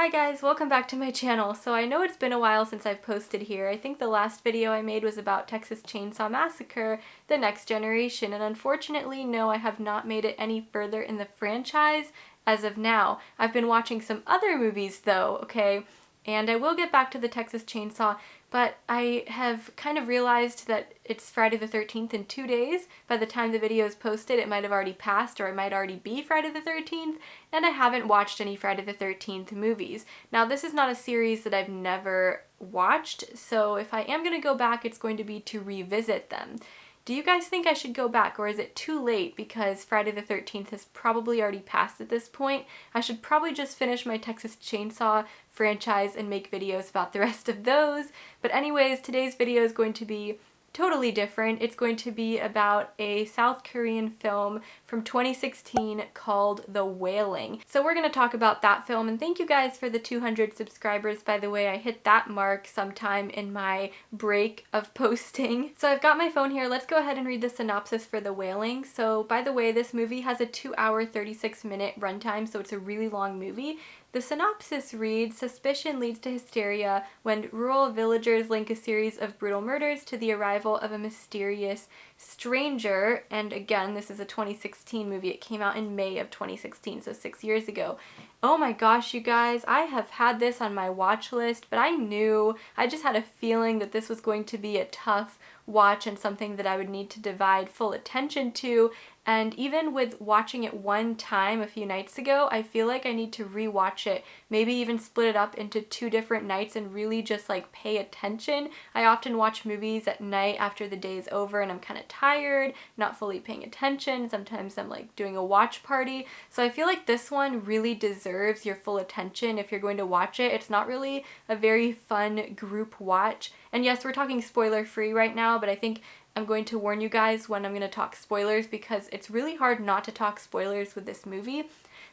Hi guys, welcome back to my channel. So I know it's been a while since I've posted here. I think the last video I made was about Texas Chainsaw Massacre, The Next Generation, and unfortunately, no, I have not made it any further in the franchise as of now. I've been watching some other movies though, okay? And I will get back to the Texas Chainsaw, but I have kind of realized that it's Friday the 13th in 2 days. By the time the video is posted, it might have already passed, or it might already be Friday the 13th, and I haven't watched any Friday the 13th movies. Now, this is not a series that I've never watched, so if I am going to go back, it's going to be to revisit them. Do you guys think I should go back, or is it too late because Friday the 13th has probably already passed at this point? I should probably just finish my Texas Chainsaw franchise and make videos about the rest of those. But anyways, today's video is going to be totally different. It's going to be about a South Korean film from 2016 called The Wailing. So we're going to talk about that film, and thank you guys for the 200 subscribers, by the way. I hit that mark sometime in my break of posting. So I've got my phone here. Let's go ahead and read the synopsis for The Wailing. So by the way, this movie has a 2-hour 36-minute runtime, so it's a really long movie. The synopsis reads, "Suspicion leads to hysteria when rural villagers link a series of brutal murders to the arrival of a mysterious stranger." And again, this is a 2016 movie. It came out in May of 2016, so 6 years ago. Oh my gosh, you guys, I have had this on my watch list, but I just had a feeling that this was going to be a tough watch and something that I would need to divide full attention to. And even with watching it one time a few nights ago, I feel like I need to rewatch it, maybe even split it up into 2 different nights and really just like pay attention. I often watch movies at night after the day is over and I'm kind of tired, not fully paying attention. Sometimes I'm like doing a watch party. So I feel like this one really deserves your full attention if you're going to watch it. It's not really a very fun group watch. And yes, we're talking spoiler free right now, but I think I'm going to warn you guys when I'm going to talk spoilers because it's really hard not to talk spoilers with this movie.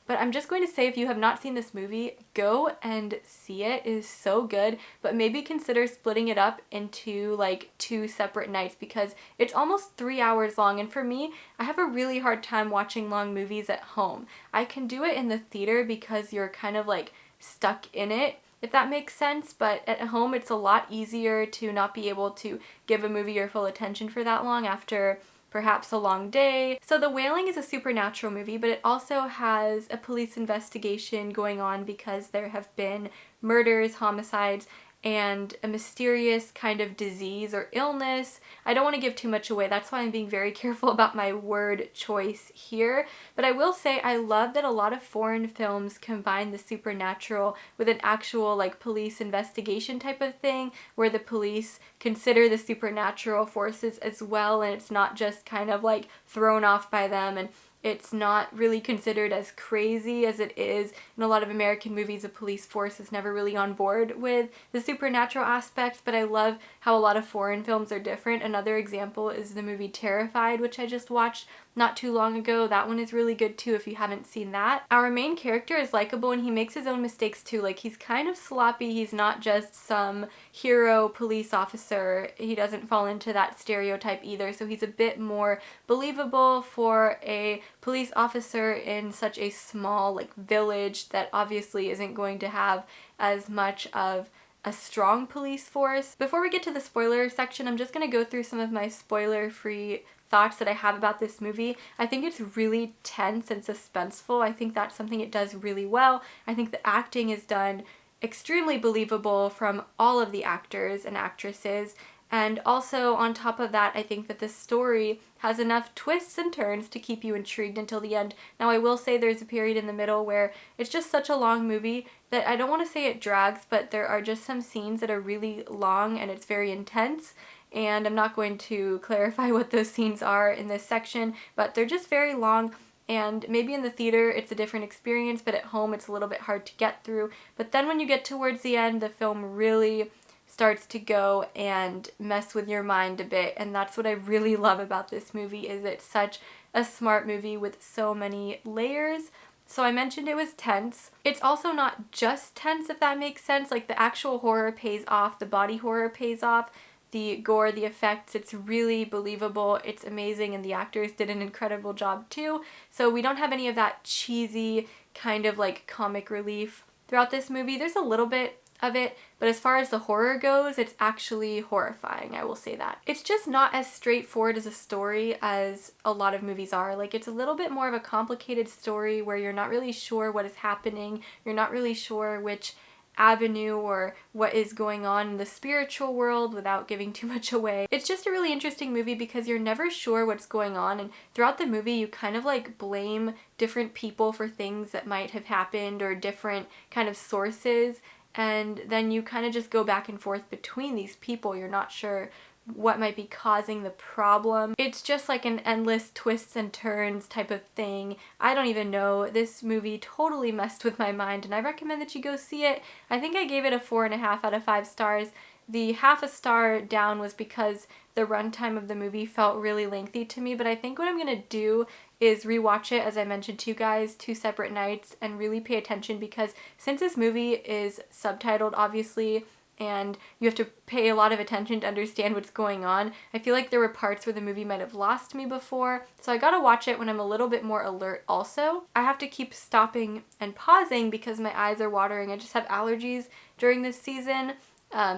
But I'm just going to say, if you have not seen this movie, go and see it. It is so good, but maybe consider splitting it up into like 2 separate nights because it's almost 3 hours long. And for me, I have a really hard time watching long movies at home. I can do it in the theater because you're kind of like stuck in it, if that makes sense, but at home it's a lot easier to not be able to give a movie your full attention for that long after perhaps a long day. So The Wailing is a supernatural movie, but it also has a police investigation going on because there have been murders, homicides, and a mysterious kind of disease or illness. I don't want to give too much away. That's why I'm being very careful about my word choice here. But I will say I love that a lot of foreign films combine the supernatural with an actual like police investigation type of thing where the police consider the supernatural forces as well, and it's not just kind of like thrown off by them, and it's not really considered as crazy as it is in a lot of American movies. The police force is never really on board with the supernatural aspects, but I love how a lot of foreign films are different. Another example is the movie Terrified, which I just watched not too long ago. That one is really good too if you haven't seen that. Our main character is likable and he makes his own mistakes too. Like, he's kind of sloppy. He's not just some hero police officer. He doesn't fall into that stereotype either. So he's a bit more believable for a police officer in such a small like village that obviously isn't going to have as much of a strong police force. Before we get to the spoiler section, I'm just going to go through some of my spoiler-free thoughts that I have about this movie. I think it's really tense and suspenseful. I think that's something it does really well. I think the acting is done extremely believable from all of the actors and actresses. And also, on top of that, I think that the story has enough twists and turns to keep you intrigued until the end. Now, I will say there's a period in the middle where it's just such a long movie that I don't want to say it drags, but there are just some scenes that are really long and it's very intense. And I'm not going to clarify what those scenes are in this section, but they're just very long. And maybe in the theater it's a different experience, but at home it's a little bit hard to get through. But then when you get towards the end, the film really starts to go and mess with your mind a bit, and that's what I really love about this movie, is it's such a smart movie with so many layers. So I mentioned it was tense. It's also not just tense, if that makes sense. Like, the actual horror pays off, the body horror pays off, the gore, the effects, it's really believable, it's amazing, and the actors did an incredible job too. So we don't have any of that cheesy kind of like comic relief throughout this movie. There's a little bit of it, but as far as the horror goes, it's actually horrifying, I will say that. It's just not as straightforward as a story as a lot of movies are. Like, it's a little bit more of a complicated story where you're not really sure what is happening, you're not really sure which avenue or what is going on in the spiritual world without giving too much away. It's just a really interesting movie because you're never sure what's going on, and throughout the movie you kind of like blame different people for things that might have happened or different kind of sources, and then you kind of just go back and forth between these people. You're not sure what might be causing the problem. It's just like an endless twists and turns type of thing. I don't even know. This movie totally messed with my mind, and I recommend that you go see it. I think I gave it a 4.5 out of 5 stars. The half a star down was because the runtime of the movie felt really lengthy to me, but I think what I'm gonna do is rewatch it, as I mentioned to you guys, 2 separate nights, and really pay attention, because since this movie is subtitled, obviously, and you have to pay a lot of attention to understand what's going on, I feel like there were parts where the movie might have lost me before, so I gotta watch it when I'm a little bit more alert also. I have to keep stopping and pausing because my eyes are watering. I just have allergies during this season,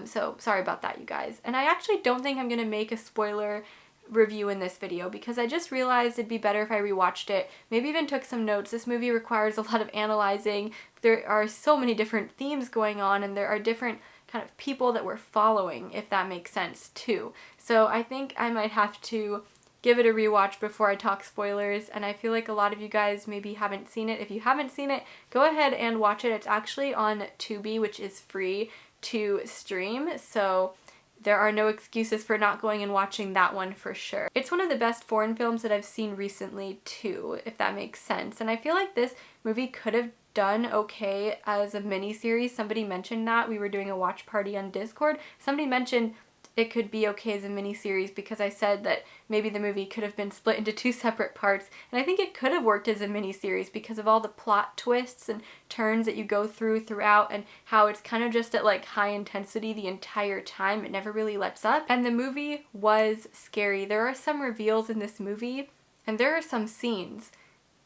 so sorry about that, you guys. And I actually don't think I'm gonna make a spoiler review in this video because I just realized it'd be better if I rewatched it, maybe even took some notes. This movie requires a lot of analyzing. There are so many different themes going on, and there are different kind of people that we're following, if that makes sense too. So I think I might have to give it a rewatch before I talk spoilers, and I feel like a lot of you guys maybe haven't seen it. If you haven't seen it, go ahead and watch it. It's actually on Tubi, which is free to stream, so there are no excuses for not going and watching that one for sure. It's one of the best foreign films that I've seen recently too, if that makes sense. And I feel like this movie could have done okay as a miniseries. Somebody mentioned that. We were doing a watch party on Discord. Somebody mentioned it could be okay as a miniseries because I said that maybe the movie could have been split into 2 separate parts, and I think it could have worked as a miniseries because of all the plot twists and turns that you go throughout, and how it's kind of just at like high intensity the entire time. It never really lets up, and the movie was scary. There are some reveals in this movie, and there are some scenes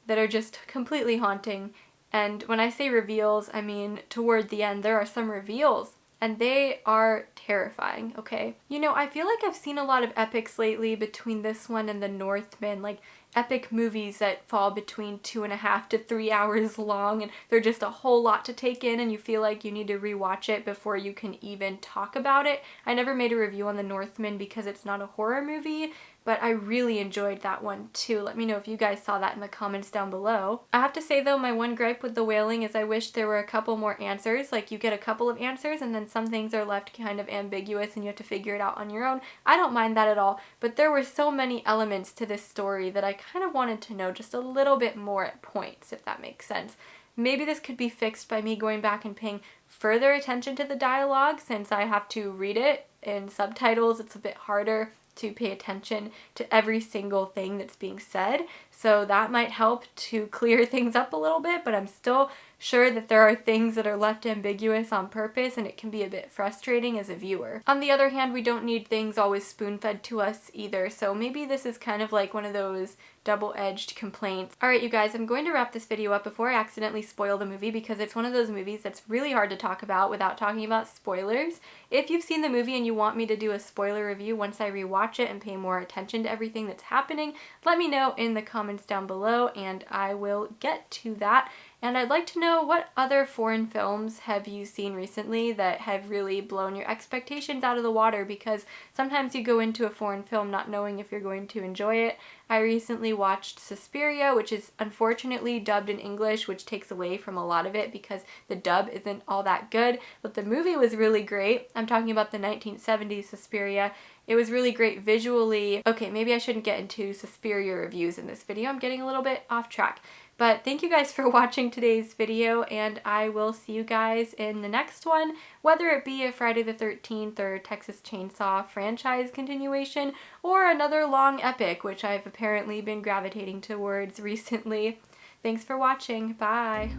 that are just completely haunting. And when I say reveals, I mean toward the end there are some reveals, and they are terrifying, okay? You know, I feel like I've seen a lot of epics lately between this one and The Northman, like epic movies that fall between 2.5 to 3 hours long, and they're just a whole lot to take in, and you feel like you need to rewatch it before you can even talk about it. I never made a review on The Northman because it's not a horror movie, but I really enjoyed that one too. Let me know if you guys saw that in the comments down below. I have to say though, my one gripe with The Wailing is I wish there were a couple more answers. Like, you get a couple of answers and then some things are left kind of ambiguous and you have to figure it out on your own. I don't mind that at all, but there were so many elements to this story that I kind of wanted to know just a little bit more at points, if that makes sense. Maybe this could be fixed by me going back and paying further attention to the dialogue. Since I have to read it in subtitles, it's a bit harder to pay attention to every single thing that's being said. So that might help to clear things up a little bit, but I'm still sure that there are things that are left ambiguous on purpose, and it can be a bit frustrating as a viewer. On the other hand, we don't need things always spoon-fed to us either, so maybe this is kind of like one of those double-edged complaints. Alright, you guys, I'm going to wrap this video up before I accidentally spoil the movie, because it's one of those movies that's really hard to talk about without talking about spoilers. If you've seen the movie and you want me to do a spoiler review once I rewatch it and pay more attention to everything that's happening, let me know in the comments down below and I will get to that. And I'd like to know, what other foreign films have you seen recently that have really blown your expectations out of the water? Because sometimes you go into a foreign film not knowing if you're going to enjoy it. I recently watched Suspiria, which is unfortunately dubbed in English, which takes away from a lot of it because the dub isn't all that good, but the movie was really great. I'm talking about the 1970s Suspiria. It was really great visually. Okay, maybe I shouldn't get into Suspiria reviews in this video. I'm getting a little bit off track. But thank you guys for watching today's video, and I will see you guys in the next one, whether it be a Friday the 13th or Texas Chainsaw franchise continuation, or another long epic, which I've apparently been gravitating towards recently. Thanks for watching. Bye!